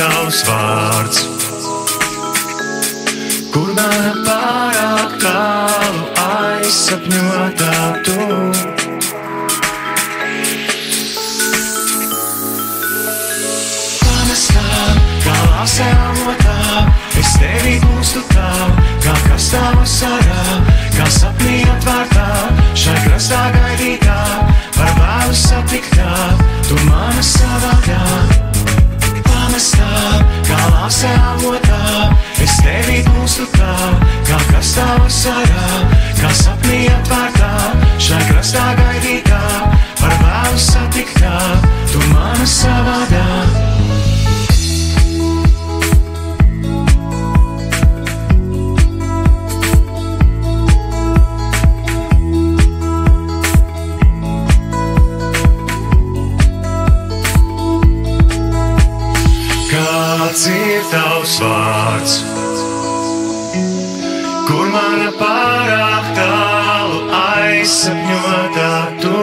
tavs vārds, kur mana pārāk tālu aizsapņotā tu. Pamestā, kā lāsē avotā, es tevi gūstu tā, kā kastā vasarā, kā sapnī atvērtā, šai krastā gaidītā, par vēlu satiktā, tu mana savādā. Pamestā, kā lāsē avotā, es tevi gūstu tā, kā kastā vasarā, kā sapnī atvērtā, šai krastā gaidītā, par vēlu satiktā, tu mana savādā. Kāds ir tavs vārds, kur mana pārāk tālu aizsapņotā tu.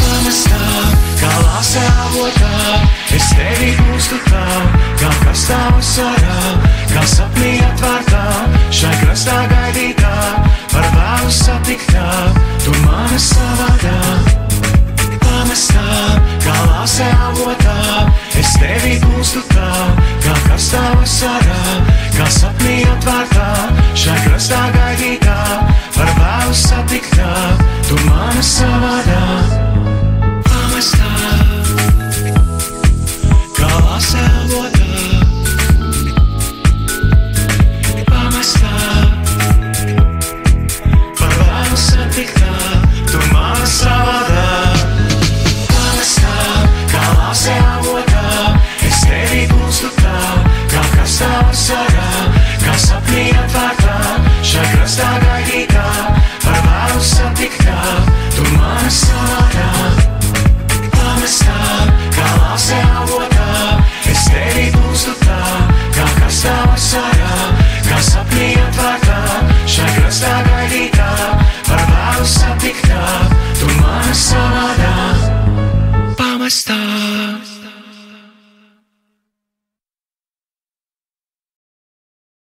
Pamestā, kā lāsē avotā, es tevi gūstu tā, kā kastā vasarā, kā sapnī atvērtā, šai krastā gaidītā, par vēlu satiktā, tu mana savādā. Pamestā, kā lāsē avotā, es tevi gūstu tā, kā kastā vasarā, kā sapnī atvērtā, šai krastā gaidītā, par vēlu satiktā, tu mana savādā. Pamestā, kā lāsē avotā, pamestā, par vēlu satiktā, tu mana savādā. Lāsē avotā, es tevi gūstu tā, kā kastā vasarā, kā sapnī atvērtā, šai krastā gaidītā, par vēlu satiktā, tu mana savādā. Pamestā, kā lāsē avotā, es tevi gūstu tā, kā kastā vasarā.